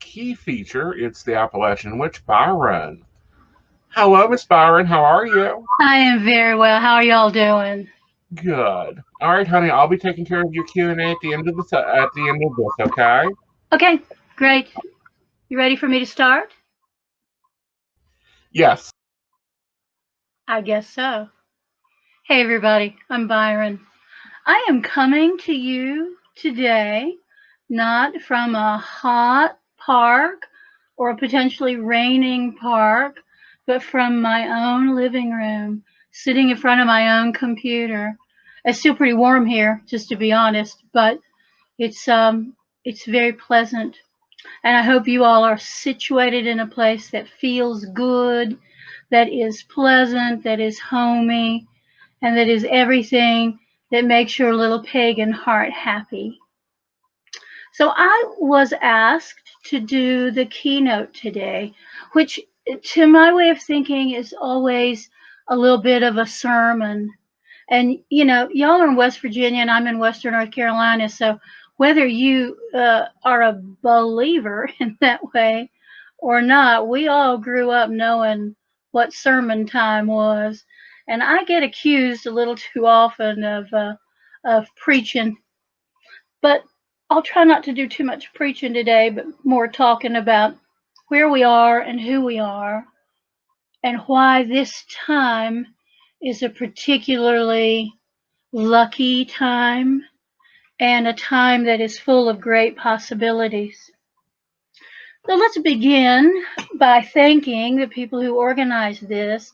key feature. It's the Appalachian Witch, Byron. Hello, Miss Byron. How are you? I am very well. How are y'all doing? Good. All right, honey. I'll be taking care of your Q&A at the end of this. Okay? Okay, great. You ready for me to start? Yes. I guess so. Hey, everybody. I'm Byron. I am coming to you today not from a hot park or a potentially raining park, but from my own living room, sitting in front of my own computer. It's still pretty warm here, just to be honest, but it's very pleasant. And I hope you all are situated in a place that feels good, that is pleasant, that is homey, and that is everything that makes your little pagan heart happy. So I was asked to do the keynote today, which to my way of thinking is always a little bit of a sermon. And y'all are in West Virginia and I'm in Western North Carolina, so whether you are a believer in that way or not, we all grew up knowing what sermon time was. And I get accused a little too often of preaching, but I'll try not to do too much preaching today, but more talking about where we are and who we are and why this time is a particularly lucky time and a time that is full of great possibilities. So let's begin by thanking the people who organized this.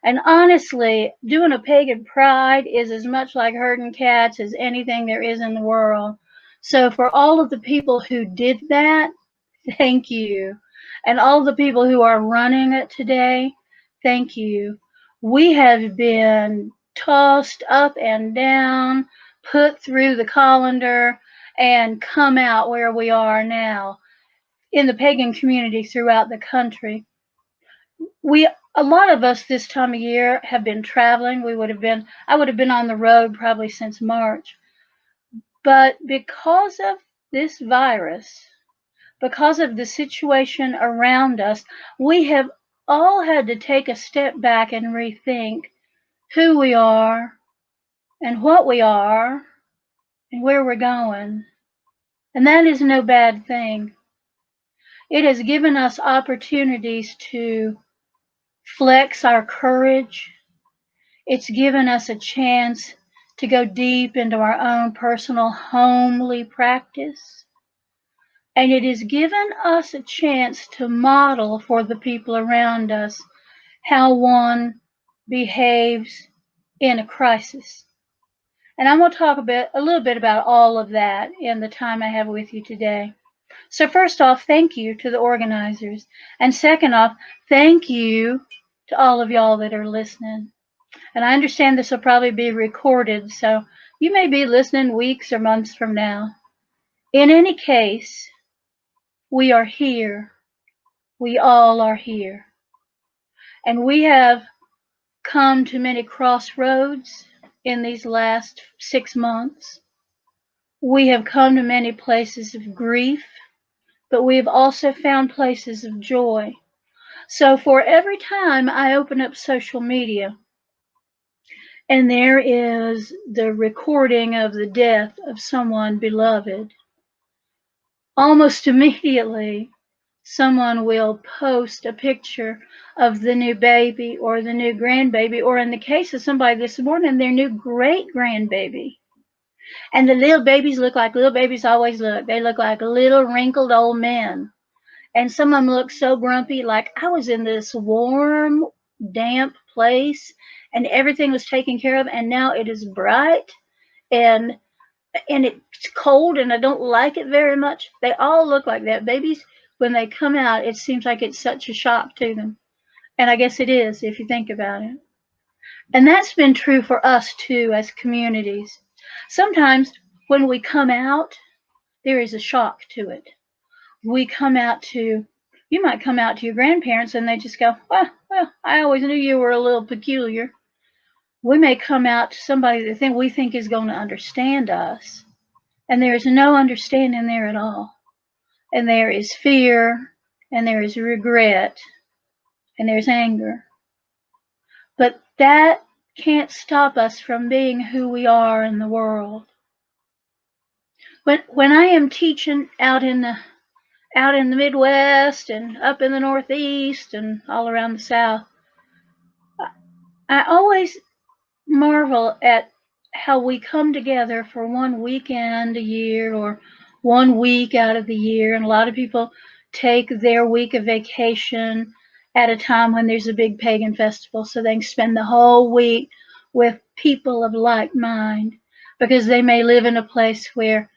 And honestly, doing a pagan pride is as much like herding cats as anything there is in the world. So for all of the people who did that, thank you. And all the people who are running it today, thank you. We have been tossed up and down, put through the colander, and come out where we are now in the pagan community throughout the country. A lot of us this time of year have been traveling. I would have been on the road probably since March. But because of this virus, because of the situation around us, we have all had to take a step back and rethink who we are and what we are and where we're going. And that is no bad thing. It has given us opportunities to flex our courage. It's given us a chance to go deep into our own personal homely practice. And it has given us a chance to model for the people around us how one behaves in a crisis. And I'm going to talk a little bit about all of that in the time I have with you today. So first off, thank you to the organizers. And second off, thank you to all of y'all that are listening. And I understand this will probably be recorded, so you may be listening weeks or months from now. In any case, we are here. We all are here. And we have come to many crossroads in these last 6 months. We have come to many places of grief, but we have also found places of joy. So for every time I open up social media and there is the recording of the death of someone beloved, almost immediately someone will post a picture of the new baby or the new grandbaby, or in the case of somebody this morning, their new great grandbaby. And the little babies look like little babies always look. They look like little wrinkled old men. And some of them look so grumpy, like I was in this warm, damp place and everything was taken care of, and now it is bright and it's cold and I don't like it very much. They all look like that. Babies, when they come out, it seems like it's such a shock to them. And I guess it is if you think about it. And that's been true for us too as communities. Sometimes when we come out, there is a shock to it. You might come out to your grandparents and they just go, well, I always knew you were a little peculiar. We may come out to somebody that we think is going to understand us, and there's no understanding there at all. and there is fear, and there is regret, and there's anger. But that can't stop us from being who we are in the world. When I am teaching out in the Midwest and up in the Northeast and all around the South, I always marvel at how we come together for one weekend a year or 1 week out of the year. And a lot of people take their week of vacation at a time when there's a big pagan festival so they can spend the whole week with people of like mind, because they may live in a place where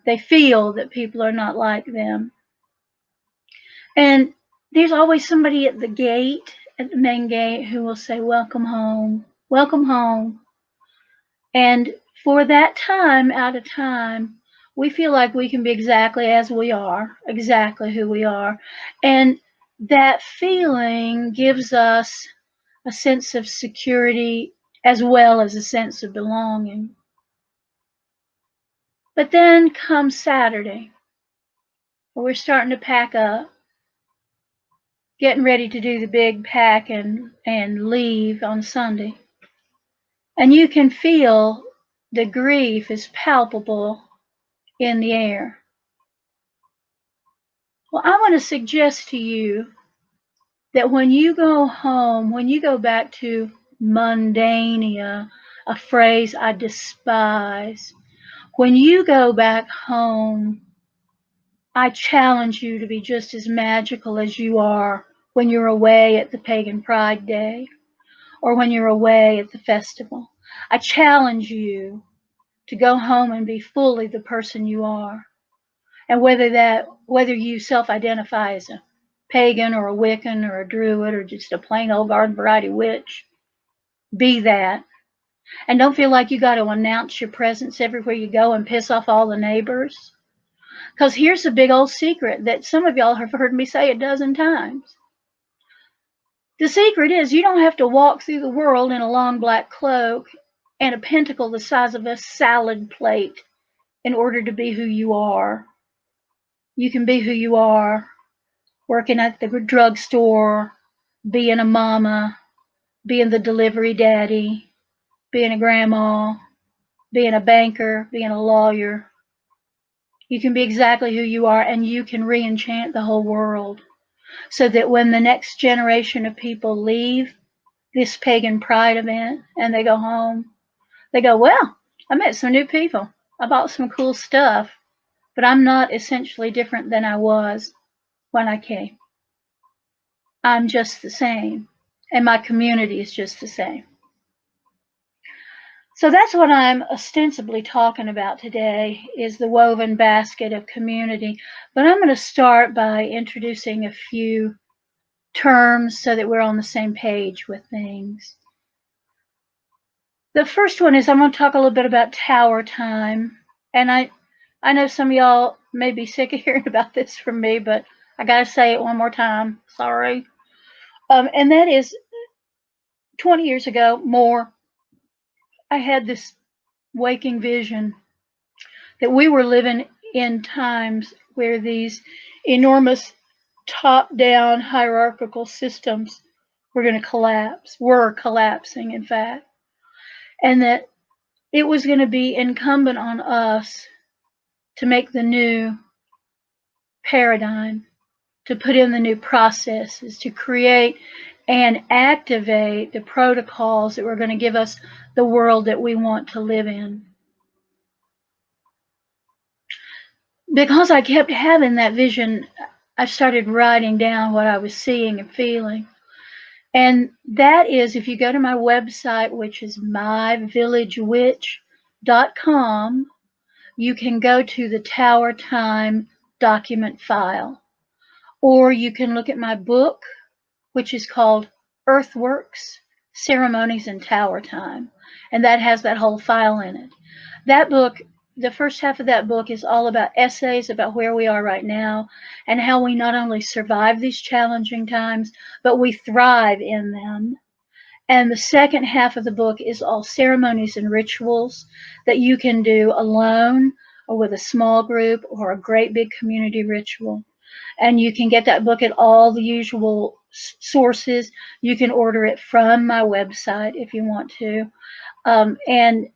they feel that people are not like them. And there's always somebody at the gate, at the main gate, who will say, welcome home, welcome home. And for that time, out of time, we feel like we can be exactly as we are, exactly who we are. And that feeling gives us a sense of security as well as a sense of belonging. But then comes Saturday, we're starting to pack up, getting ready to do the big pack and leave on Sunday. And you can feel the grief is palpable in the air. Well, I want to suggest to you that when you go home, when you go back to mundania, a phrase I despise, when you go back home, I challenge you to be just as magical as you are when you're away at the Pagan Pride Day or when you're away at the festival. I challenge you to go home and be fully the person you are. And whether you self-identify as a pagan or a Wiccan or a Druid or just a plain old garden variety witch, be that. And don't feel like you got to announce your presence everywhere you go and piss off all the neighbors. Because here's a big old secret that some of y'all have heard me say a dozen times. The secret is you don't have to walk through the world in a long black cloak and a pentacle the size of a salad plate in order to be who you are. You can be who you are, working at the drugstore, being a mama, being the delivery daddy, being a grandma, being a banker, being a lawyer. You can be exactly who you are, and you can re-enchant the whole world so that when the next generation of people leave this pagan pride event and they go home, they go, well, I met some new people. I bought some cool stuff, but I'm not essentially different than I was when I came. I'm just the same, and my community is just the same. So that's what I'm ostensibly talking about today, is the woven basket of community. But I'm going to start by introducing a few terms so that we're on the same page with things. The first one is I'm going to talk a little bit about tower time. And I know some of y'all may be sick of hearing about this from me, but I got to say it one more time. Sorry. And that is 20 years ago, more, I had this waking vision that we were living in times where these enormous top-down hierarchical systems were going to collapse, were collapsing, in fact, and that it was going to be incumbent on us to make the new paradigm, to put in the new processes, to create and activate the protocols that were going to give us the world that we want to live in. Because I kept having that vision, I started writing down what I was seeing and feeling. And that is, if you go to my website, which is myvillagewitch.com, you can go to the Tower Time document file. Or you can look at my book, which is called Earthworks, Ceremonies in Tower Time. And that has that whole file in it. That book, the first half of that book is all about essays about where we are right now and how we not only survive these challenging times, but we thrive in them. And the second half of the book is all ceremonies and rituals that you can do alone or with a small group or a great big community ritual. And you can get that book at all the usual sources. You can order it from my website if you want to. And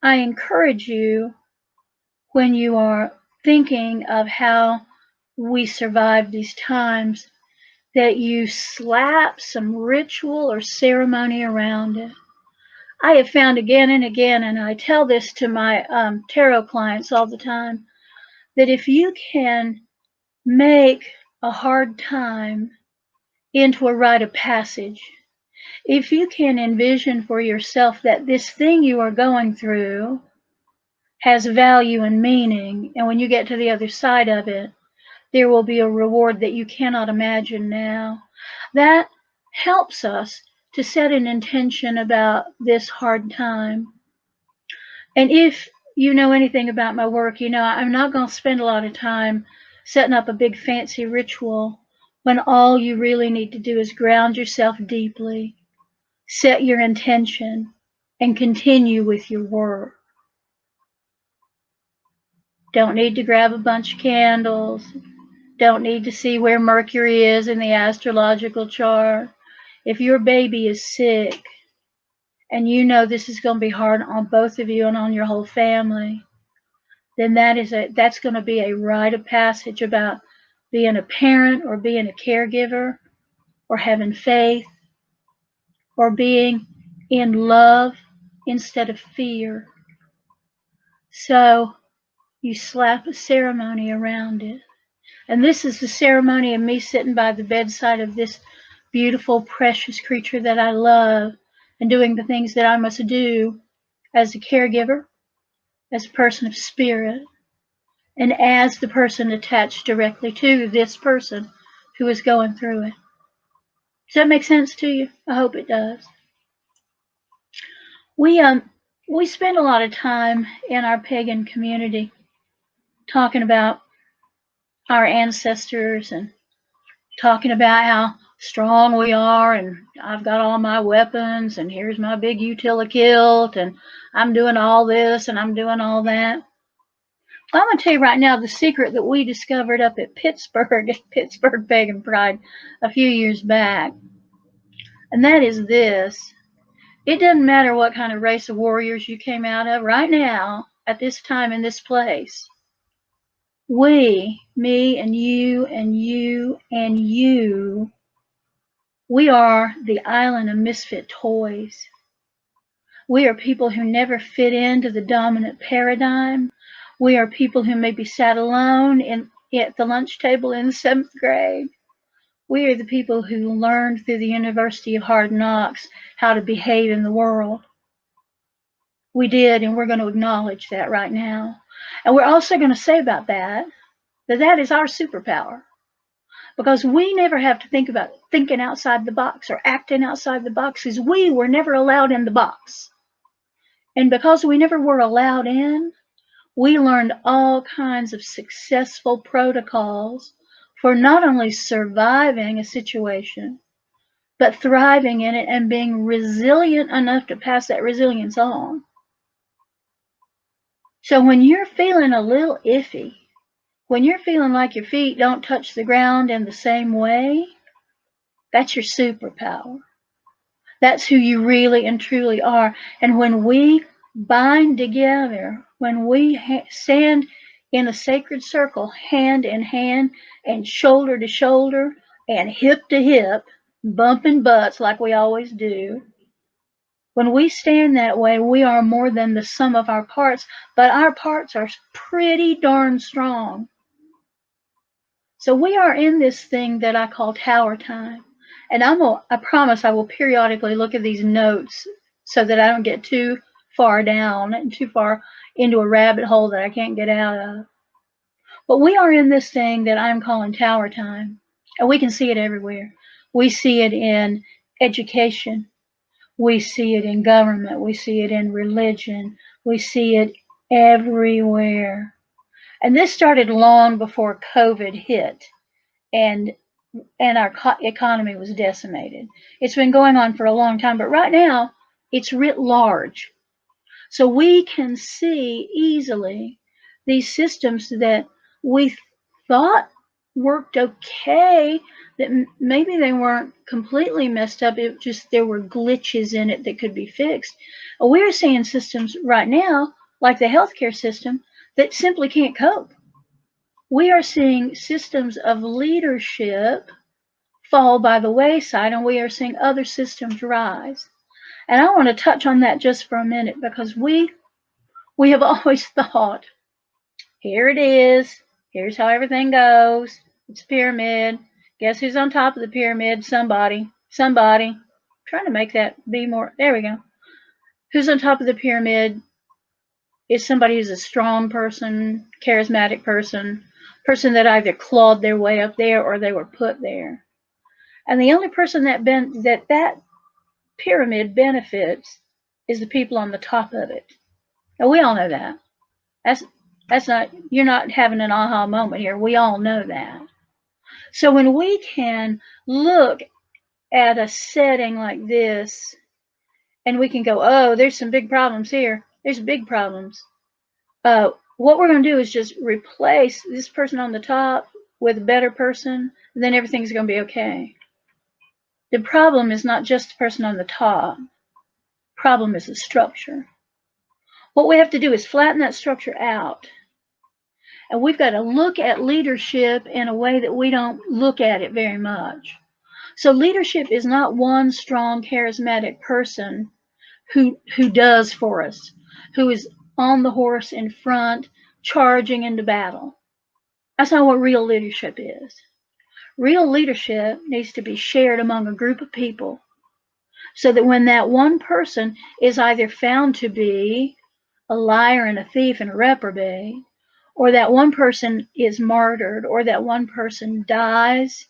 I encourage you, when you are thinking of how we survive these times, that you slap some ritual or ceremony around it. I have found again and again, and I tell this to my tarot clients all the time, that if you can make a hard time into a rite of passage, if you can envision for yourself that this thing you are going through has value and meaning, and when you get to the other side of it, there will be a reward that you cannot imagine now. That helps us to set an intention about this hard time. And if you know anything about my work, you know I'm not going to spend a lot of time setting up a big fancy ritual when all you really need to do is ground yourself deeply, set your intention, and continue with your work. Don't need to grab a bunch of candles. Don't need to see where Mercury is in the astrological chart. If your baby is sick and you know this is going to be hard on both of you and on your whole family, then that's going to be a rite of passage about being a parent or being a caregiver or having faith or being in love instead of fear. So you slap a ceremony around it. And this is the ceremony of me sitting by the bedside of this beautiful, precious creature that I love and doing the things that I must do as a caregiver, as a person of spirit, and as the person attached directly to this person who is going through it. Does that make sense to you? I hope it does. We spend a lot of time in our pagan community talking about our ancestors and talking about how strong we are, and I've got all my weapons, and here's my big utilikilt, and I'm doing all this and I'm doing all that. I'm going to tell you right now the secret that we discovered up at Pittsburgh Pagan Pride a few years back. And that is this. It doesn't matter what kind of race of warriors you came out of right now, at this time in this place. We, me and you and you and you, we are the island of misfit toys. We are people who never fit into the dominant paradigm. We are people who maybe sat alone at the lunch table in the 7th grade. We are the people who learned through the University of Hard Knocks how to behave in the world. We did, and we're going to acknowledge that right now. And we're also going to say about that is our superpower. Because we never have to think about thinking outside the box or acting outside the box, because we were never allowed in the box. And because we never were allowed in, we learned all kinds of successful protocols for not only surviving a situation, but thriving in it and being resilient enough to pass that resilience on. So when you're feeling a little iffy, when you're feeling like your feet don't touch the ground in the same way, that's your superpower. That's who you really and truly are. And when we bind together, when we stand in a sacred circle, hand in hand and shoulder to shoulder and hip to hip, bumping butts like we always do, when we stand that way, we are more than the sum of our parts, but our parts are pretty darn strong. So we are in this thing that I call tower time. And I promise I will periodically look at these notes so that I don't get too far down and too far into a rabbit hole that I can't get out of. But we are in this thing that I'm calling tower time. And we can see it everywhere. We see it in education. We see it in government. We see it in religion. We see it everywhere. And this started long before COVID hit and our economy was decimated. It's been going on for a long time, but right now it's writ large. So we can see easily these systems that we thought worked okay, that maybe they weren't completely messed up, it just there were glitches in it that could be fixed. We're seeing systems right now, like the healthcare system, that simply can't cope. We are seeing systems of leadership fall by the wayside, and we are seeing other systems rise. And I want to touch on that just for a minute, because we have always thought, here it is, here's how everything goes, it's a pyramid. Guess who's on top of the pyramid? Somebody. I'm trying to make that be more, there we go. Who's on top of the pyramid is somebody who's a strong person, charismatic person that either clawed their way up there or they were put there. And the only person that pyramid benefits is the people on the top of it. And we all know that. That's not, you're not having an aha moment here. We all know that. So when we can look at a setting like this and we can go, oh, there's some big problems here. There's big problems. What we're going to do is just replace this person on the top with a better person, and then everything's going to be okay. The problem is not just the person on the top. The problem is the structure. What we have to do is flatten that structure out. And we've got to look at leadership in a way that we don't look at it very much. So leadership is not one strong, charismatic person who does for us, who is on the horse in front, charging into battle. That's not what real leadership is. Real leadership needs to be shared among a group of people, so that when that one person is either found to be a liar and a thief and a reprobate, or that one person is martyred, or that one person dies,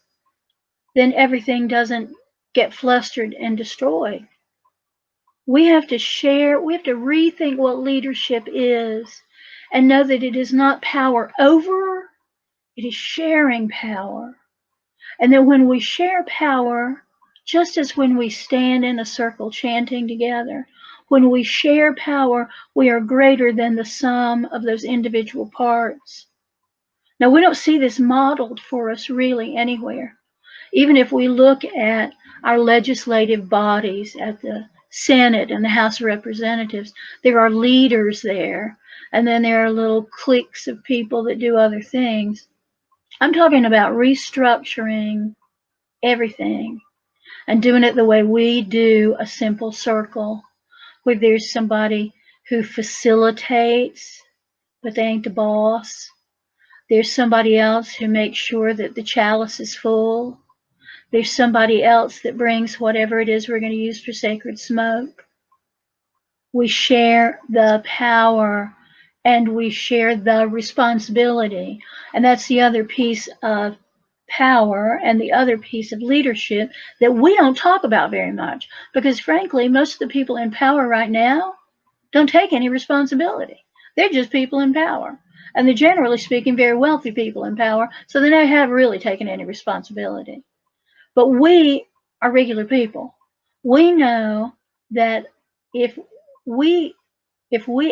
then everything doesn't get flustered and destroyed. We have to share, we have to rethink what leadership is and know that it is not power over, it is sharing power. And that when we share power, just as when we stand in a circle chanting together, when we share power, we are greater than the sum of those individual parts. Now, we don't see this modeled for us really anywhere. Even if we look at our legislative bodies, at the Senate and the House of Representatives, there are leaders there, and then there are little cliques of people that do other things. I'm talking about restructuring everything and doing it the way we do a simple circle, where there's somebody who facilitates, but they ain't the boss. There's somebody else who makes sure that the chalice is full. There's somebody else that brings whatever it is we're going to use for sacred smoke. We share the power and we share the responsibility. And that's the other piece of power and the other piece of leadership that we don't talk about very much, because frankly, most of the people in power right now don't take any responsibility. They're just people in power. And they're, generally speaking, very wealthy people in power, so they never have really taken any responsibility. But we are regular people. We know that if we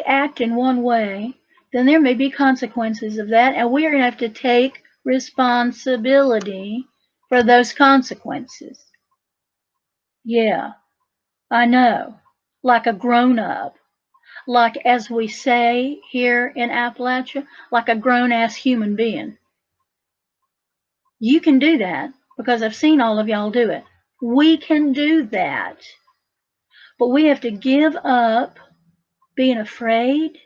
act in one way, then there may be consequences of that, and we are going to have to take responsibility for those consequences. Yeah, I know. Like a grown-up. Like, as we say here in Appalachia, like a grown-ass human being. You can do that, because I've seen all of y'all do it. We can do that. But we have to give up being afraid.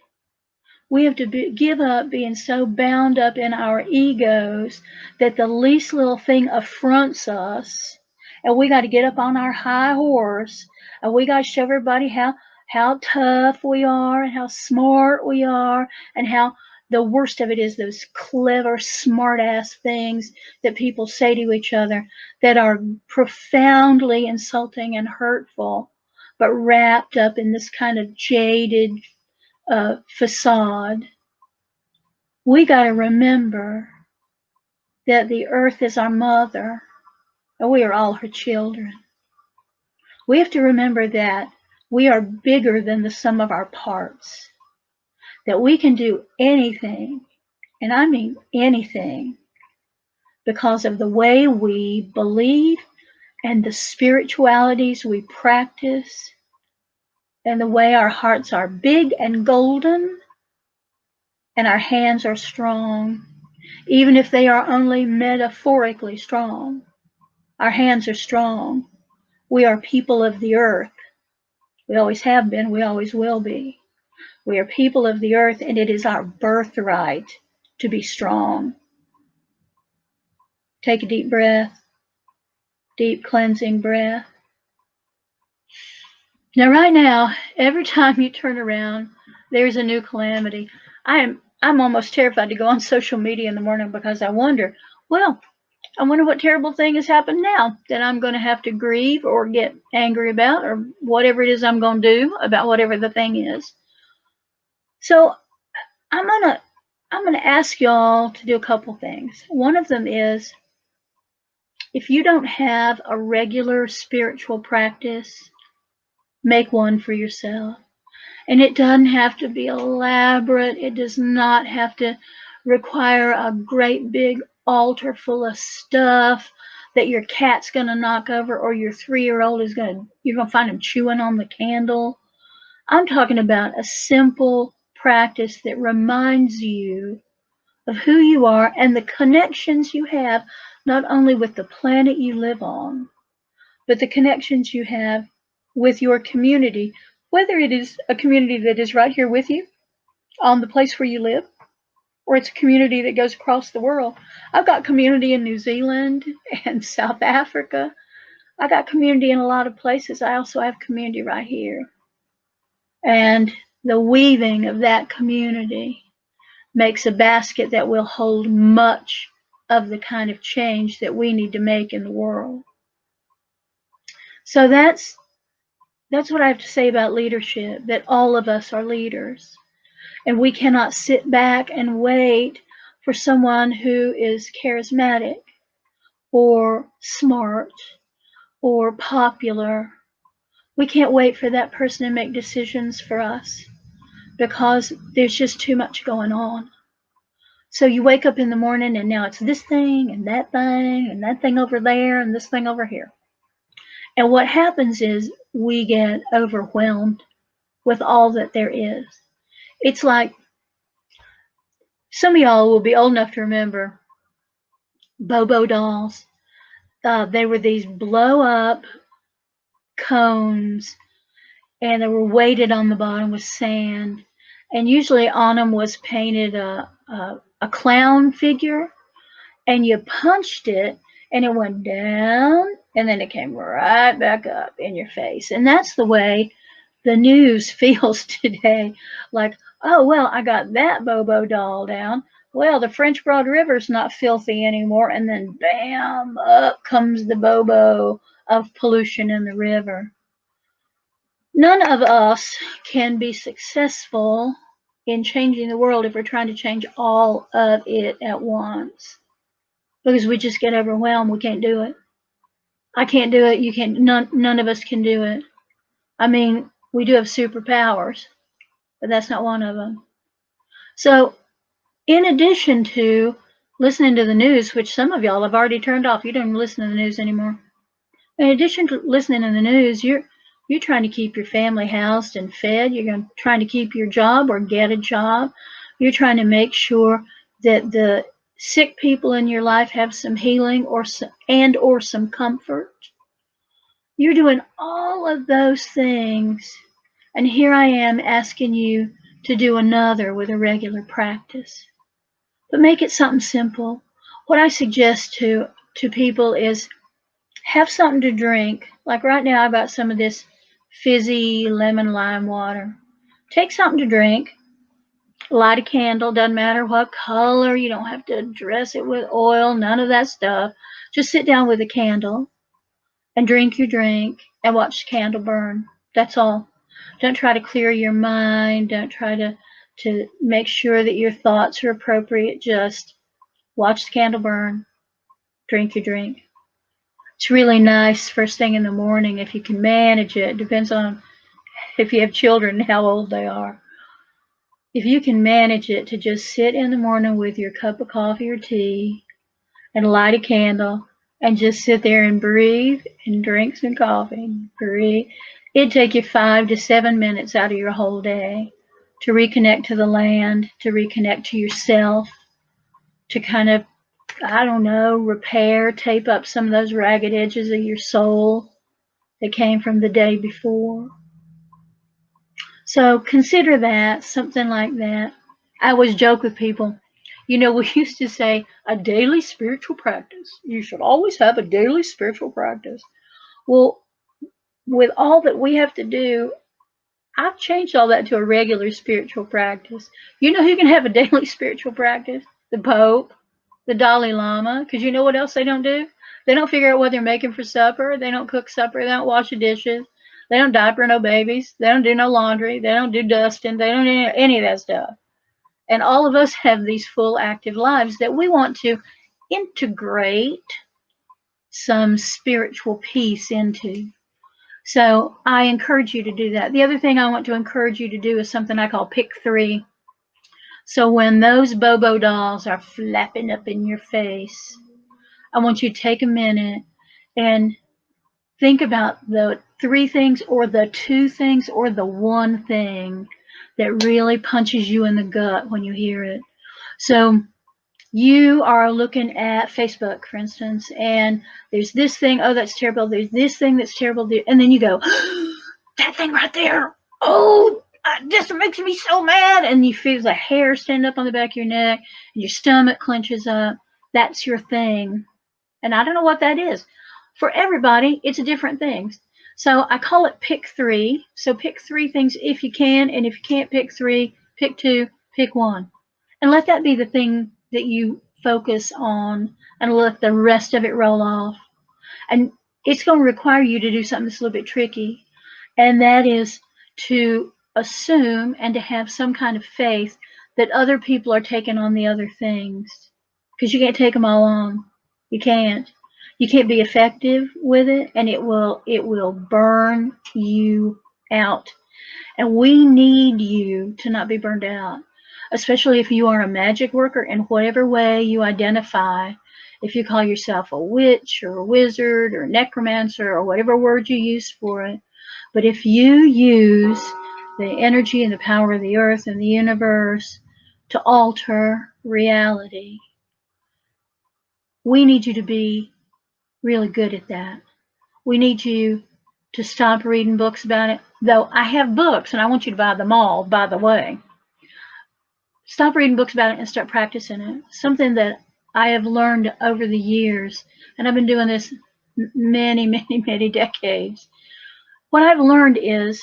We have to give up being so bound up in our egos that the least little thing affronts us. And we got to get up on our high horse, and we got to show everybody how tough we are and how smart we are, and how the worst of it is those clever, smart-ass things that people say to each other that are profoundly insulting and hurtful, but wrapped up in this kind of jaded facade. We got to remember that the earth is our mother, and we are all her children. We have to remember that we are bigger than the sum of our parts, that we can do anything, and I mean anything, because of the way we believe and the spiritualities we practice and the way our hearts are big and golden and our hands are strong, even if they are only metaphorically strong. Our hands are strong. We are people of the earth. We always have been, we always will be. We are people of the earth, and it is our birthright to be strong. Take a deep breath, deep cleansing breath. Now, right now, every time you turn around, there's a new calamity. I'm almost terrified to go on social media in the morning because I wonder what terrible thing has happened now that I'm going to have to grieve or get angry about, or whatever it is I'm going to do about whatever the thing is. So I'm gonna ask y'all to do a couple things. One of them is, if you don't have a regular spiritual practice, make one for yourself. And it doesn't have to be elaborate. It does not have to require a great big altar full of stuff that your cat's going to knock over, or your 3-year-old you're going to find him chewing on the candle. I'm talking about a simple practice that reminds you of who you are and the connections you have, not only with the planet you live on, but the connections you have with your community, whether it is a community that is right here with you on the place where you live, or it's a community that goes across the world. I've got community in New Zealand and South Africa. I got community in a lot of places. I also have community right here. And the weaving of that community makes a basket that will hold much of the kind of change that we need to make in the world. So that's what I have to say about leadership, that all of us are leaders. And we cannot sit back and wait for someone who is charismatic or smart or popular. We can't wait for that person to make decisions for us because there's just too much going on. So you wake up in the morning and now it's this thing and that thing over there and this thing over here. And what happens is we get overwhelmed with all that there is. It's like, some of y'all will be old enough to remember Bobo dolls. They were these blow up cones, and they were weighted on the bottom with sand. And usually on them was painted a clown figure, and you punched it and it went down and then it came right back up in your face. And that's the way the news feels today. Like, oh, well, I got that Bobo doll down. Well, the French Broad River's not filthy anymore. And then bam, up comes the Bobo of pollution in the river. None of us can be successful in changing the world if we're trying to change all of it at once, because we just get overwhelmed. We can't do it. I can't do it. You can't. None of us can do it. I mean, we do have superpowers, but that's not one of them. So in addition to listening to the news, which some of y'all have already turned off, you don't listen to the news anymore. In addition to listening to the news, you're trying to keep your family housed and fed. You're trying to keep your job or get a job. You're trying to make sure that the sick people in your life have some healing or some comfort. You're doing all of those things, and here I am asking you to do another with a regular practice. But make it something simple. What I suggest to people is have something to drink. Like right now, I've got some of this fizzy lemon lime water. Take something to drink. Light a candle, doesn't matter what color. You don't have to dress it with oil, none of that stuff. Just sit down with a candle and drink your drink and watch the candle burn. That's all. Don't try to clear your mind. Don't try to make sure that your thoughts are appropriate. Just watch the candle burn. Drink your drink. It's really nice first thing in the morning if you can manage it. Depends on if you have children and how old they are. if you can manage it to just sit in the morning with your cup of coffee or tea and light a candle and just sit there and breathe and drink some coffee, breathe, it'd take you 5 to 7 minutes out of your whole day to reconnect to the land, to reconnect to yourself, to kind of, I don't know, repair, tape up some of those ragged edges of your soul that came from the day before. So consider that, something like that. I always joke with people, we used to say a daily spiritual practice. You should always have a daily spiritual practice. Well, with all that we have to do, I've changed all that to a regular spiritual practice. You know who can have a daily spiritual practice? The Pope, the Dalai Lama, because you know what else they don't do? They don't figure out what they're making for supper. They don't cook supper. They don't wash the dishes. They don't diaper no babies. They don't do no laundry. They don't do dusting. They don't do any of that stuff. And all of us have these full active lives that we want to integrate some spiritual peace into. So I encourage you to do that. The other thing I want to encourage you to do is something I call pick 3. So when those Bobo dolls are flapping up in your face, I want you to take a minute and think about the 3 things or the 2 things or the 1 thing that really punches you in the gut when you hear it. So you are looking at Facebook, for instance, and there's this thing, oh, that's terrible. There's this thing that's terrible. And then you go, that thing right there, oh, this makes me so mad. And you feel the hair stand up on the back of your neck, and your stomach clenches up. That's your thing. And I don't know what that is. For everybody, it's different things. So I call it pick 3. So pick 3 things if you can, and if you can't pick 3, pick 2, pick 1. And let that be the thing that you focus on, and let the rest of it roll off. And it's going to require you to do something that's a little bit tricky, and that is to assume and to have some kind of faith that other people are taking on the other things, because you can't take them all on. You can't be effective with it, and it will burn you out. And we need you to not be burned out, especially if you are a magic worker in whatever way you identify. If you call yourself a witch or a wizard or a necromancer or whatever word you use for it. But if you use the energy and the power of the earth and the universe to alter reality, we need you to be really good at that. We need you to stop reading books about it. Though I have books, and I want you to buy them all, by the way. Stop reading books about it and start practicing it. Something that I have learned over the years, and I've been doing this many, many, many decades. What I've learned is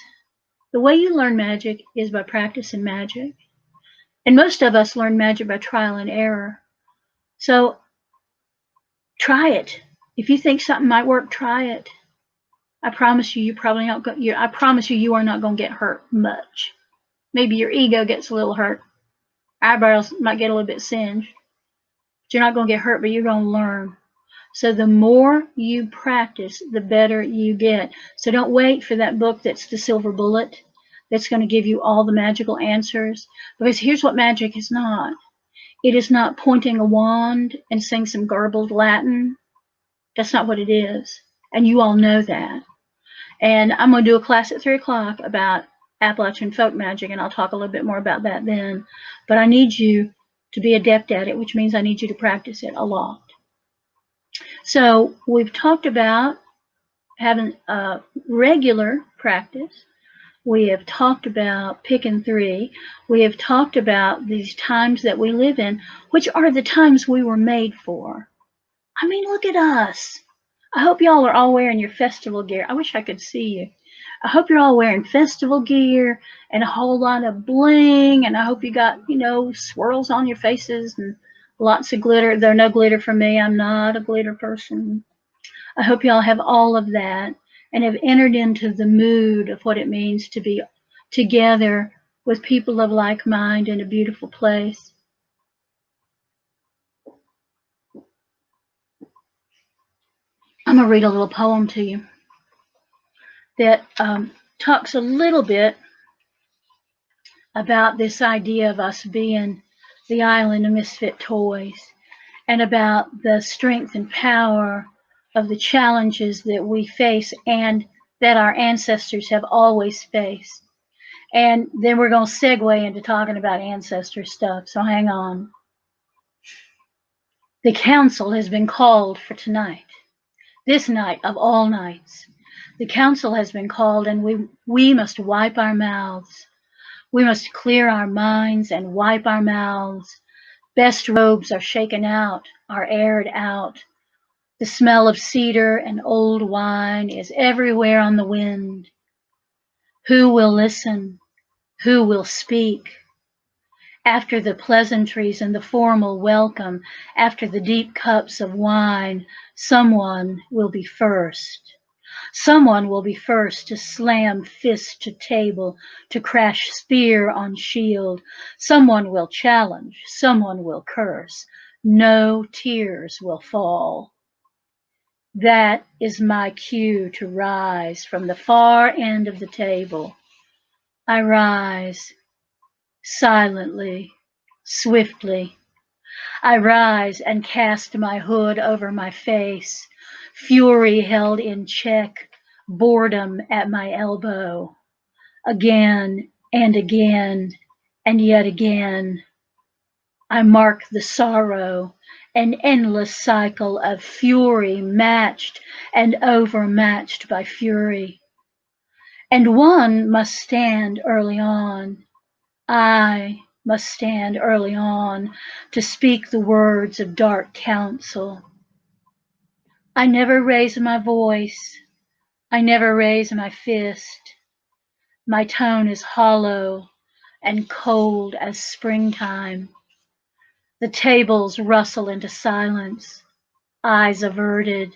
the way you learn magic is by practicing magic. And most of us learn magic by trial and error. So try it. If you think something might work, try it. I promise you, I promise you are not going to get hurt much. Maybe your ego gets a little hurt. Eyebrows might get a little bit singed. But you're not going to get hurt, but you're going to learn. So the more you practice, the better you get. So don't wait for that book that's the silver bullet, that's going to give you all the magical answers. Because here's what magic is not. It is not pointing a wand and saying some garbled Latin. That's not what it is. And you all know that. And I'm going to do a class at 3 o'clock about Appalachian folk magic, and I'll talk a little bit more about that then. But I need you to be adept at it, which means I need you to practice it a lot. So we've talked about having a regular practice. We have talked about picking 3. We have talked about these times that we live in, which are the times we were made for. I mean, look at us. I hope y'all are all wearing your festival gear. I wish I could see you. I hope you're all wearing festival gear and a whole lot of bling, and I hope you got, swirls on your faces and lots of glitter. There's no glitter for me. I'm not a glitter person. I hope y'all have all of that and have entered into the mood of what it means to be together with people of like mind in a beautiful place. I'm going to read a little poem to you that talks a little bit about this idea of us being the island of misfit toys, and about the strength and power of the challenges that we face and that our ancestors have always faced. And then we're going to segue into talking about ancestor stuff, so hang on. The council has been called for tonight, this night of all nights. The council has been called, and we must wipe our mouths. We must clear our minds and wipe our mouths. Best robes are shaken out, are aired out. The smell of cedar and old wine is everywhere on the wind. Who will listen? Who will speak? After the pleasantries and the formal welcome, after the deep cups of wine, someone will be first. Someone will be first to slam fist to table, to crash spear on shield. Someone will challenge, someone will curse. No tears will fall. That is my cue to rise from the far end of the table. I rise silently, swiftly. I rise and cast my hood over my face, fury held in check, boredom at my elbow. Again and again and yet again, I mark the sorrow, an endless cycle of fury matched and overmatched by fury. And one must stand early on. I must stand early on to speak the words of dark counsel. I never raise my voice. I never raise my fist. My tone is hollow and cold as springtime. The tables rustle into silence, eyes averted.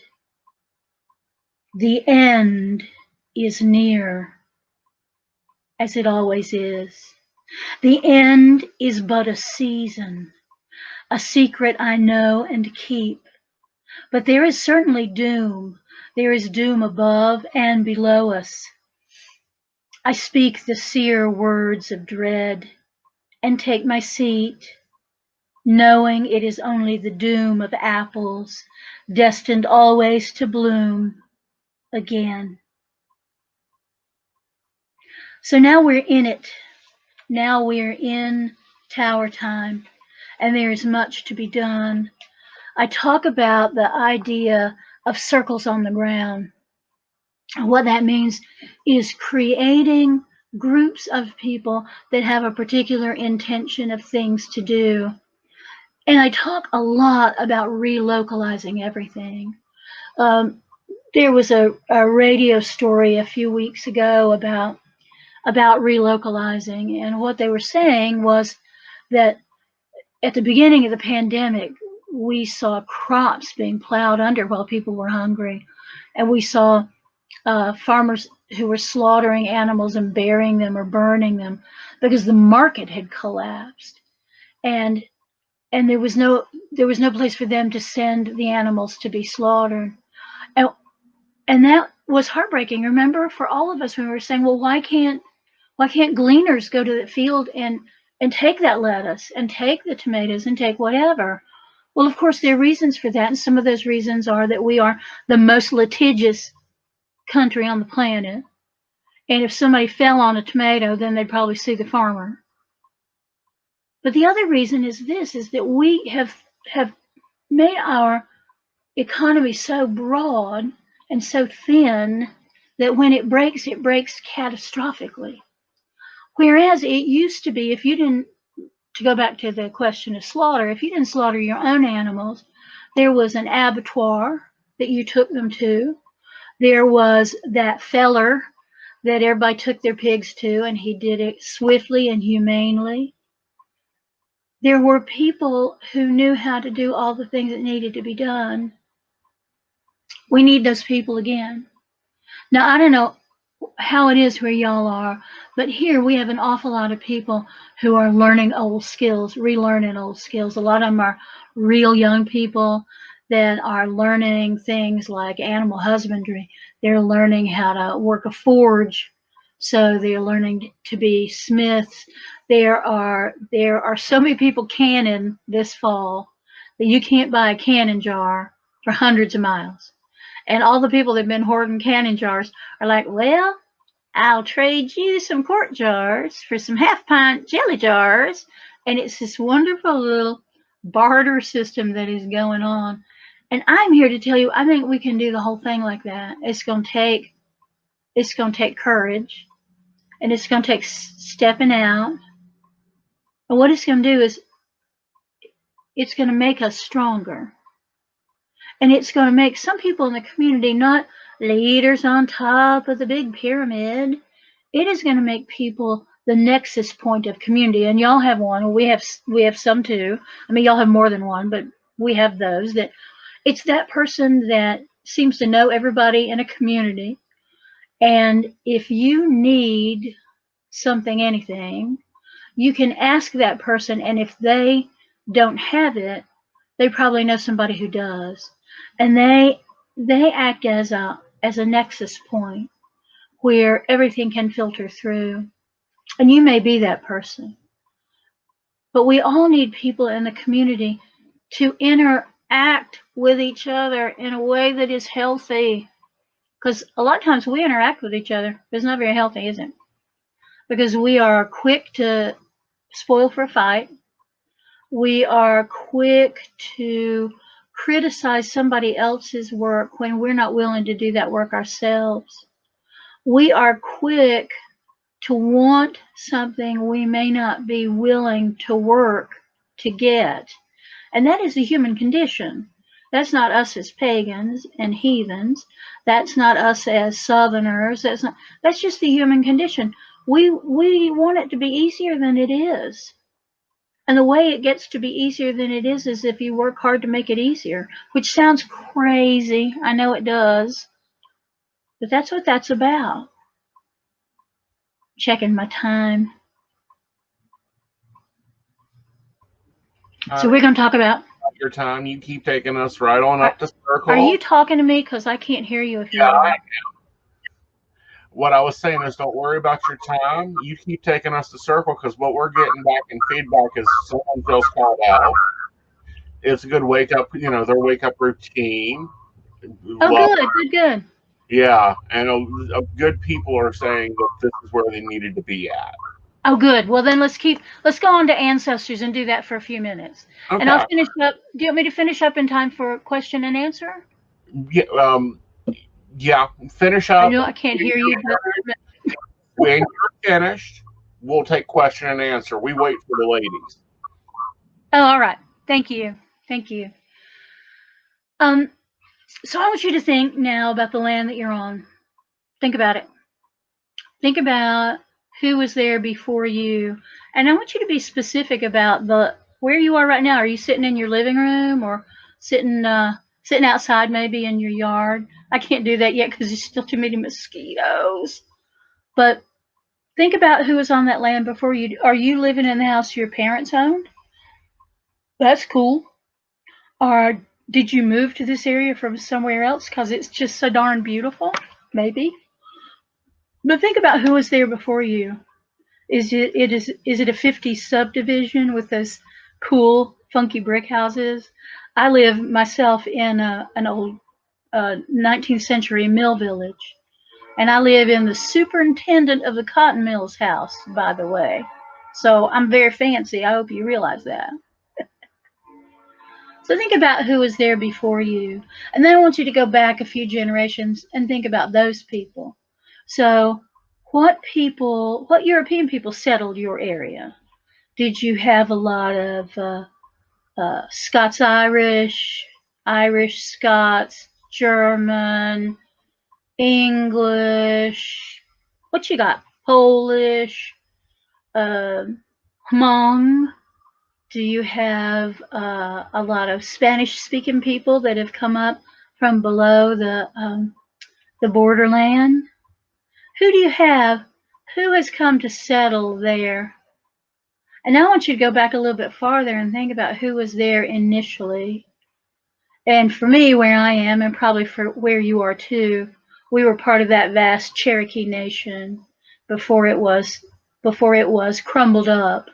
The end is near, as it always is. The end is but a season, a secret I know and keep. But there is certainly doom. There is doom above and below us. I speak the seer words of dread and take my seat, knowing it is only the doom of apples, destined always to bloom again. So now we're in it. Now we're in tower time, and there is much to be done. I talk about the idea of circles on the ground. What that means is creating groups of people that have a particular intention of things to do. And I talk a lot about relocalizing everything. There was a radio story a few weeks ago about relocalizing, and what they were saying was that at the beginning of the pandemic, we saw crops being plowed under while people were hungry, and we saw farmers who were slaughtering animals and burying them or burning them because the market had collapsed, and there was no place for them to send the animals to be slaughtered, and that was heartbreaking. Remember, for all of us, when we were saying, well, why can't gleaners go to the field and take that lettuce and take the tomatoes and take whatever? Well, of course, there are reasons for that, and some of those reasons are that we are the most litigious country on the planet, and if somebody fell on a tomato, then they'd probably sue the farmer. But the other reason is this, is that we have made our economy so broad and so thin that when it breaks catastrophically. Whereas it used to be, if you didn't, to go back to the question of slaughter, if you didn't slaughter your own animals, there was an abattoir that you took them to. There was that feller that everybody took their pigs to, and he did it swiftly and humanely. There were people who knew how to do all the things that needed to be done. We need those people again. Now, I don't know how it is where y'all are, but here we have an awful lot of people who are learning old skills, relearning old skills. A lot of them are real young people that are learning things like animal husbandry. They're learning how to work a forge So they're learning to be smiths. There are so many people canning this fall that you can't buy a canning jar for hundreds of miles. And all the people that have been hoarding canning jars are like, well, I'll trade you some quart jars for some half-pint jelly jars. And it's this wonderful little barter system that is going on. And I'm here to tell you, I think we can do the whole thing like that. It's going to take courage, and it's going to take stepping out. And what it's going to do is it's going to make us stronger. And it's going to make some people in the community not leaders on top of the big pyramid. It is going to make people the nexus point of community. And y'all have one. We have some too. I mean, y'all have more than one, but we have those that it's that person that seems to know everybody in a community. And if you need something, anything, you can ask that person. And if they don't have it, they probably know somebody who does. And they act as a nexus point where everything can filter through. And you may be that person. But we all need people in the community to interact with each other in a way that is healthy. Because a lot of times we interact with each other, but it's not very healthy, is it? Because we are quick to spoil for a fight. We are quick to criticize somebody else's work when we're not willing to do that work ourselves. We are quick to want something we may not be willing to work to get. And that is the human condition. That's not us as pagans and heathens. That's not us as Southerners. That's just the human condition. We want it to be easier than it is. And the way it gets to be easier than it is if you work hard to make it easier, which sounds crazy. I know it does. But that's what that's about. Checking my time. So we're going to talk about your time. You keep taking us right on up the circle. Are you talking to me? Because I can't hear you if you are. are. What I was saying is, don't worry about your time. You keep taking us to circle, because what we're getting back in feedback is someone feels called out. It's a good wake up, their wake up routine. Good. Yeah, and good people are saying that this is where they needed to be at. Oh, good. Well, then let's go on to ancestors and do that for a few minutes. Okay. And I'll finish up. Do you want me to finish up in time for question and answer? Yeah, finish up. I know I can't hear you. When you're finished, we'll take question and answer. We wait for the ladies. Oh, all right. Thank you. So I want you to think now about the land that you're on. Think about it. Think about who was there before you. And I want you to be specific about where you are right now. Are you sitting in your living room or sitting outside maybe in your yard? I can't do that yet because there's still too many mosquitoes. But think about who was on that land before you. Are you living in the house your parents owned? That's cool. Or did you move to this area from somewhere else because it's just so darn beautiful? Maybe. But think about who was there before you. Is it a 50s subdivision with those cool, funky brick houses? I live myself in an old 19th century mill village. And I live in the superintendent of the cotton mill's house, by the way. So I'm very fancy. I hope you realize that. So think about who was there before you. And then I want you to go back a few generations and think about those people. So what European people settled your area? Did you have a lot of Scots-Irish, Irish-Scots, German, English? What you got? Polish, Hmong? Do you have a lot of Spanish-speaking people that have come up from below the borderland? Who do you have? Who has come to settle there? And now I want you to go back a little bit farther and think about who was there initially. And for me, where I am, and probably for where you are too, we were part of that vast Cherokee Nation before it was crumbled up.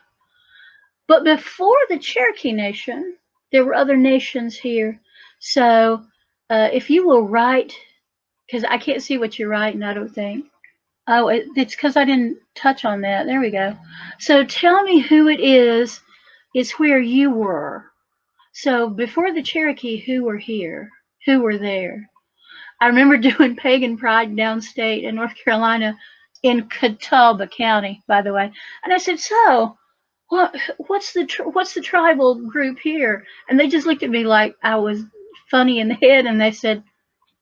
But before the Cherokee Nation, there were other nations here. So if you will write, because I can't see what you're writing, I don't think. Oh, it's because I didn't touch on that. There we go. So tell me who it is where you were. So before the Cherokee, who were here? Who were there? I remember doing Pagan Pride downstate in North Carolina in Catawba County, by the way. And I said, so what's the tribal group here? And they just looked at me like I was funny in the head, and they said,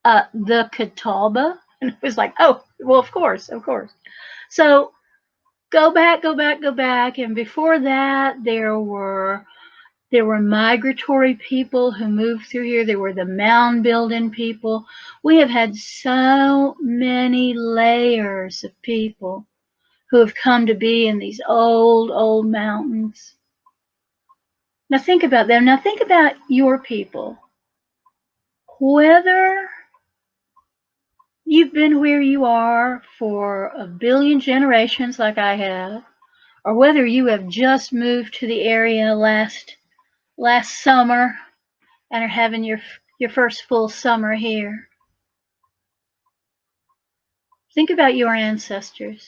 the Catawba. And it was like, oh, well, of course. So go back. And before that, there were migratory people who moved through here. There were the mound building people. We have had so many layers of people who have come to be in these old mountains. Now think about them. Now think about your people. Whether you've been where you are for a billion generations like I have, or whether you have just moved to the area last summer and are having your first full summer here. Think about your ancestors.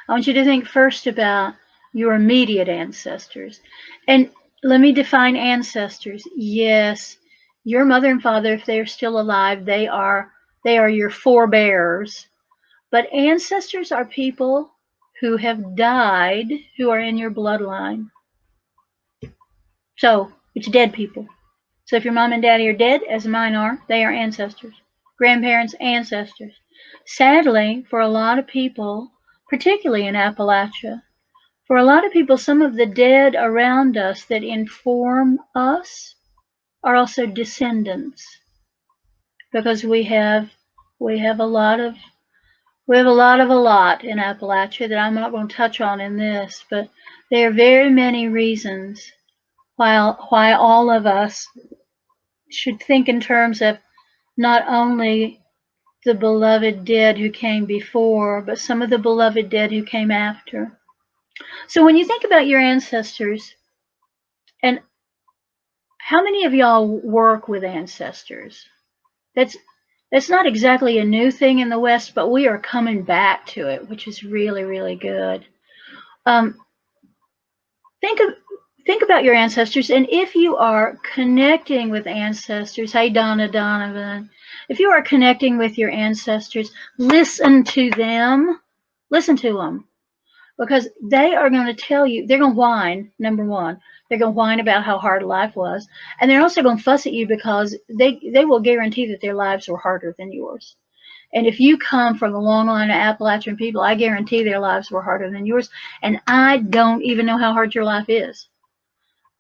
I want you to think first about your immediate ancestors. And let me define ancestors. Yes, your mother and father, if they are still alive, they are your forebears. But ancestors are people who have died who are in your bloodline. So it's dead people. So if your mom and daddy are dead, as mine are, they are ancestors. Grandparents, ancestors. Sadly, for a lot of people, particularly in Appalachia, for a lot of people, some of the dead around us that inform us are also descendants, because we have a lot of a lot in Appalachia that I'm not going to touch on in this, but there are very many reasons why all of us should think in terms of not only the beloved dead who came before, but some of the beloved dead who came after. So when you think about your ancestors, and how many of y'all work with ancestors? That's not exactly a new thing in the West, but we are coming back to it, which is really, really good. Think about your ancestors, and if you are connecting with ancestors, hey Donna Donovan, if you are connecting with your ancestors, listen to them, because they are going to tell you, they're going to whine, number one, they're going to whine about how hard life was, and they're also going to fuss at you because they will guarantee that their lives were harder than yours. And if you come from a long line of Appalachian people, I guarantee their lives were harder than yours, and I don't even know how hard your life is.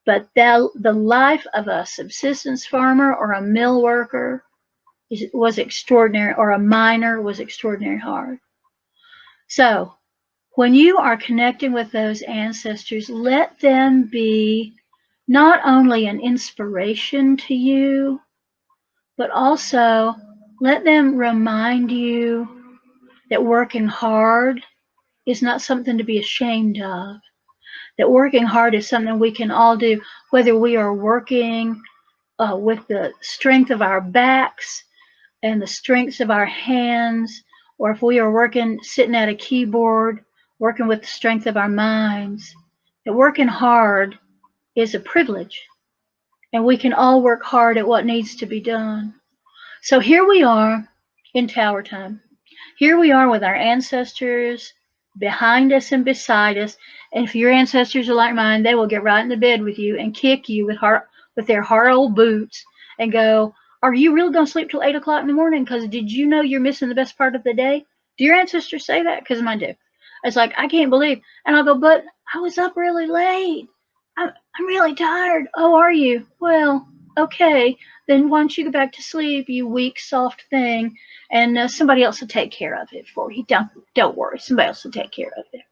But the life of a subsistence farmer or a mill worker was extraordinary, or a miner was extraordinary hard. So when you are connecting with those ancestors, let them be not only an inspiration to you, but also let them remind you that working hard is not something to be ashamed of. That working hard is something we can all do, whether we are working with the strength of our backs and the strengths of our hands, or if we are working, sitting at a keyboard, working with the strength of our minds. That working hard is a privilege, and we can all work hard at what needs to be done. So here we are in Tower Time. Here we are with our ancestors behind us and beside us. And if your ancestors are like mine, they will get right into bed with you and kick you with their hard old boots and go, are you really going to sleep till 8 o'clock in the morning? Because did you know you're missing the best part of the day? Do your ancestors say that? Because mine do. It's like, I can't believe. And I'll go, but I was up really late. I'm really tired. Oh, are you? Well, okay. Then why don't you go back to sleep, you weak, soft thing, and somebody else will take care of it for you. Don't worry. Somebody else will take care of it.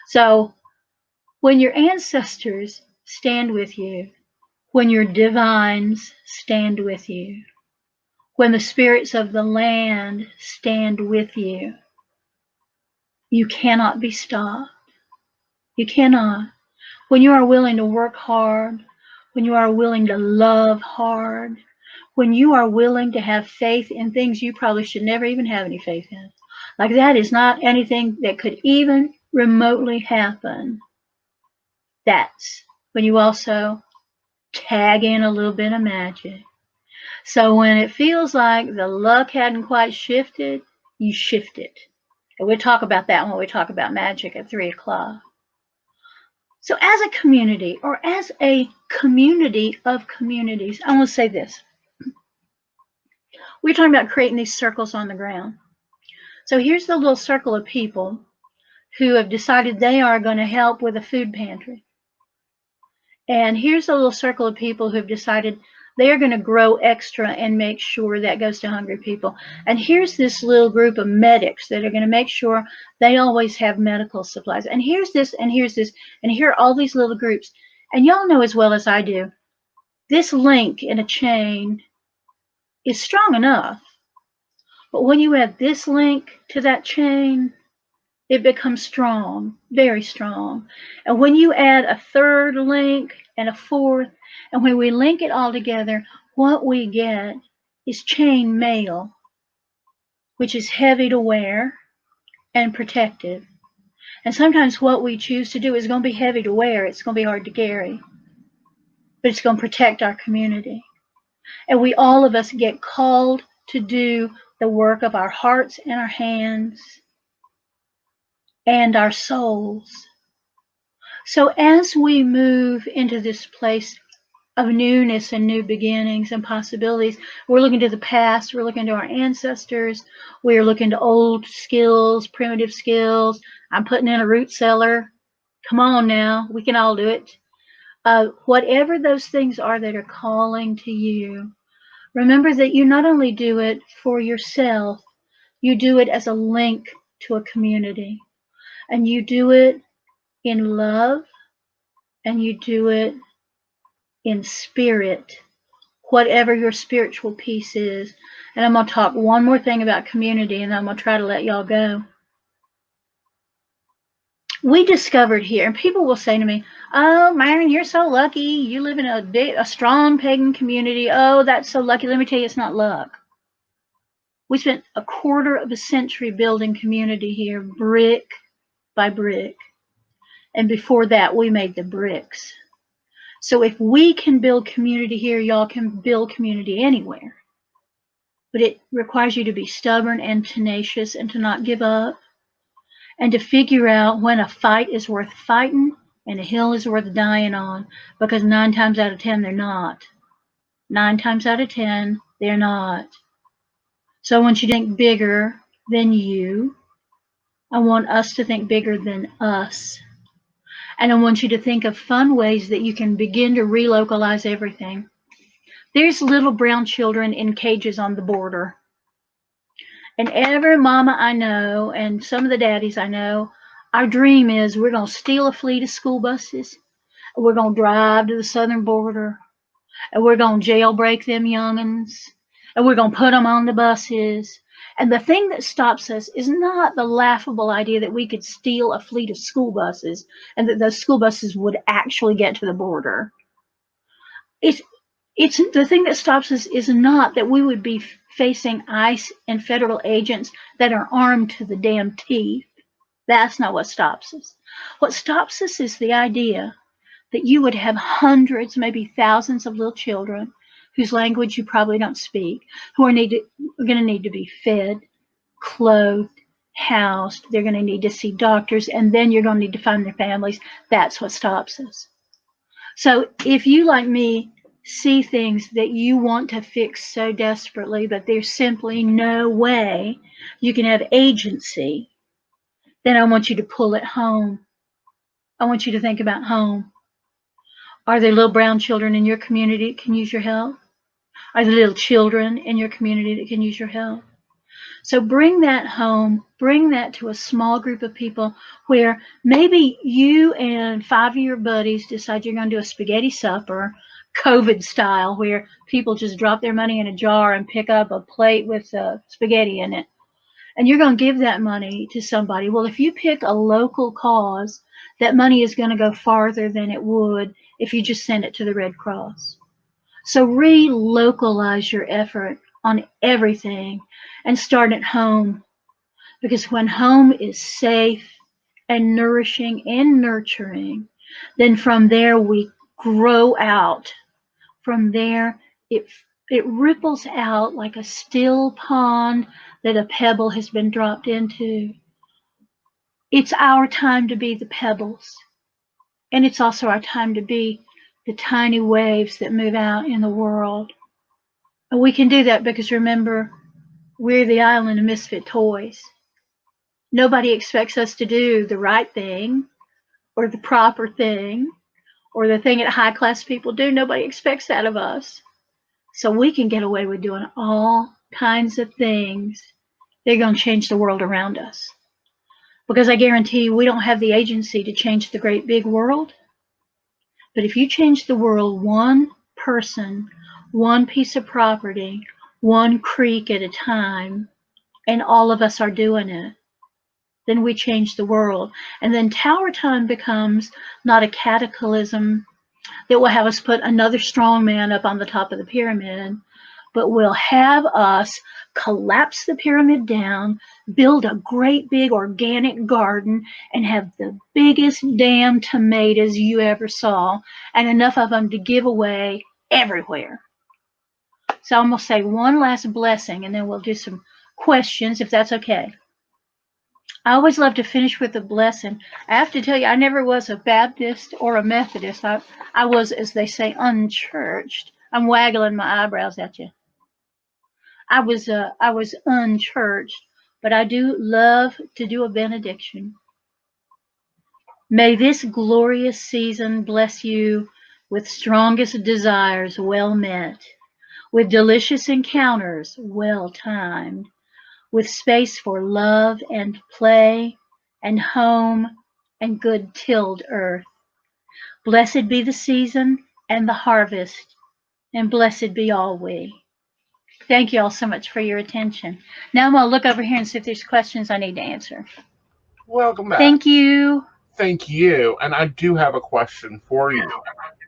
So when your ancestors stand with you, when your divines stand with you, when the spirits of the land stand with you, You cannot be stopped. You cannot. When you are willing to work hard, when you are willing to love hard, when you are willing to have faith in things you probably should never even have any faith in, like that is not anything that could even remotely happen. That's when you also tag in a little bit of magic. So when it feels like the luck hadn't quite shifted, you shift it. And we'll talk about that when we talk about magic at 3 o'clock. So as a community, or as a community of communities, I want to say this. We're talking about creating these circles on the ground. So here's the little circle of people who have decided they are going to help with a food pantry. And here's a little circle of people who have decided they are going to grow extra and make sure that goes to hungry people. And here's this little group of medics that are going to make sure they always have medical supplies. And here's this, and here's this, and here are all these little groups. And y'all know as well as I do, this link in a chain is strong enough. But when you add this link to that chain, it becomes strong, very strong. And when you add a third link and a fourth, and when we link it all together, what we get is chain mail, which is heavy to wear and protective. And sometimes what we choose to do is going to be heavy to wear. It's going to be hard to carry, but it's going to protect our community. And we, all of us, get called to do the work of our hearts and our hands and our souls. So as we move into this place of newness and new beginnings and possibilities, we're looking to the past, we're looking to our ancestors, we're looking to old skills, primitive skills. I'm putting in a root cellar. Come on now, we can all do it. Whatever those things are that are calling to you, remember that you not only do it for yourself, you do it as a link to a community. And you do it in love, and you do it in spirit, whatever your spiritual piece is. And I'm going to talk one more thing about community, and I'm going to try to let y'all go. We discovered here, and people will say to me, oh, Myron, you're so lucky. You live in a strong pagan community. Oh, that's so lucky. Let me tell you, it's not luck. We spent a quarter of a century building community here, brick by brick. And before that, we made the bricks. So if we can build community here, y'all can build community anywhere. But it requires you to be stubborn and tenacious and to not give up, and to figure out when a fight is worth fighting and a hill is worth dying on, because 9 times out of 10, they're not. 9 times out of 10, they're not. So I want you to think bigger than you. I want us to think bigger than us. And I want you to think of fun ways that you can begin to relocalize everything. There's little brown children in cages on the border. And every mama I know, and some of the daddies I know, our dream is we're going to steal a fleet of school buses. We're going to drive to the southern border. And we're going to jailbreak them young'uns. And we're going to put them on the buses. And the thing that stops us is not the laughable idea that we could steal a fleet of school buses and that those school buses would actually get to the border. It's the thing that stops us is not that we would be facing ICE and federal agents that are armed to the damn teeth. That's not what stops us. What stops us is the idea that you would have hundreds, maybe thousands of little children whose language you probably don't speak, who are going to need to be fed, clothed, housed. They're going to need to see doctors, and then you're going to need to find their families. That's what stops us. So if you, like me, see things that you want to fix so desperately, but there's simply no way you can have agency, then I want you to pull it home. I want you to think about home. Are there little brown children in your community that can use your help? Are there little children in your community that can use your help? So bring that home, bring that to a small group of people where maybe you and 5 of your buddies decide you're going to do a spaghetti supper, COVID style, where people just drop their money in a jar and pick up a plate with spaghetti in it. and you're going to give that money to somebody. Well, if you pick a local cause, that money is going to go farther than it would if you just send it to the Red Cross. So relocalize your effort on everything and start at home, because when home is safe and nourishing and nurturing, then from there we grow out. From there, it ripples out like a still pond that a pebble has been dropped into. It's our time to be the pebbles, and it's also our time to be the tiny waves that move out in the world. And we can do that because, remember, we're the island of misfit toys. Nobody expects us to do the right thing or the proper thing or the thing that high class people do. Nobody expects that of us. So we can get away with doing all kinds of things that are going to change the world around us. Because I guarantee you, we don't have the agency to change the great big world. But if you change the world one person, one piece of property, one creek at a time, and all of us are doing it, then we change the world. And then Tower Time becomes not a cataclysm that will have us put another strong man up on the top of the pyramid, but will have us collapse the pyramid down, build a great big organic garden, and have the biggest damn tomatoes you ever saw, and enough of them to give away everywhere. So I'm going to say one last blessing, and then we'll do some questions, if that's okay. I always love to finish with a blessing. I have to tell you, I never was a Baptist or a Methodist. I was, as they say, unchurched. I'm waggling my eyebrows at you. I was unchurched, but I do love to do a benediction. May this glorious season bless you with strongest desires well met, with delicious encounters well timed, with space for love and play and home and good tilled earth. Blessed be the season and the harvest, and blessed be all we. Thank you all so much for your attention. Now I'm going to look over here and see if there's questions I need to answer. Welcome back. Thank you. Thank you. And I do have a question for you.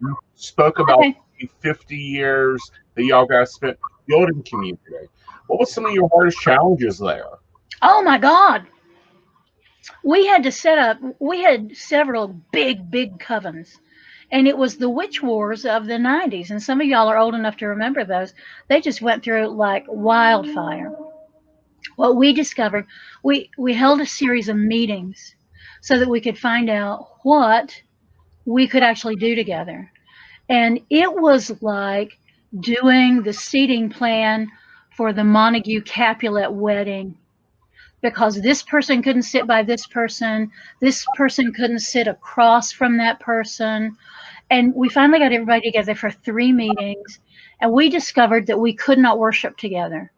You spoke about the 50 years that y'all guys spent building community. What was some of your hardest challenges there? Oh my God. We had several big covens. And it was the witch wars of the 90s. And some of y'all are old enough to remember those. They just went through like wildfire. What we discovered, we held a series of meetings so that we could find out what we could actually do together. And it was like doing the seating plan for the Montague Capulet wedding, because this person couldn't sit by this person couldn't sit across from that person. And we finally got everybody together for 3 meetings, and we discovered that we could not worship together,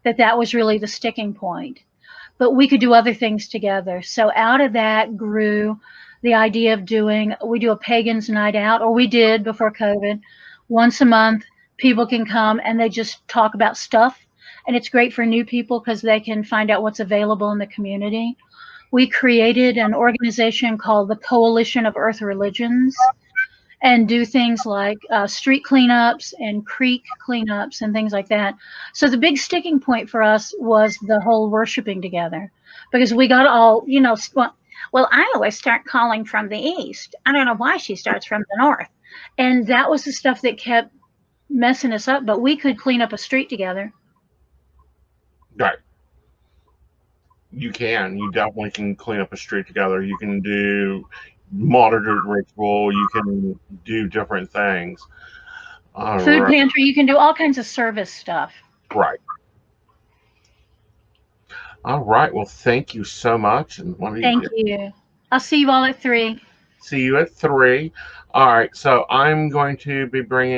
that was really the sticking point. But we could do other things together. So out of that grew the idea of we do a Pagans Night Out, or we did before COVID. Once a month, people can come and they just talk about stuff. And it's great for new people because they can find out what's available in the community. We created an organization called the Coalition of Earth Religions, and do things like street cleanups and creek cleanups and things like that. So the big sticking point for us was the whole worshiping together, because we got all, well, I always start calling from the east. I don't know why she starts from the north. And that was the stuff that kept messing us up, but we could clean up a street together. Right. You definitely can clean up a street together. You can do monitored ritual, you can do different things. Food pantry, you can do all kinds of service stuff. Right. All right. Well, thank you so much. And thank you. I'll see you all at 3. See you at 3. All right. So I'm going to be bringing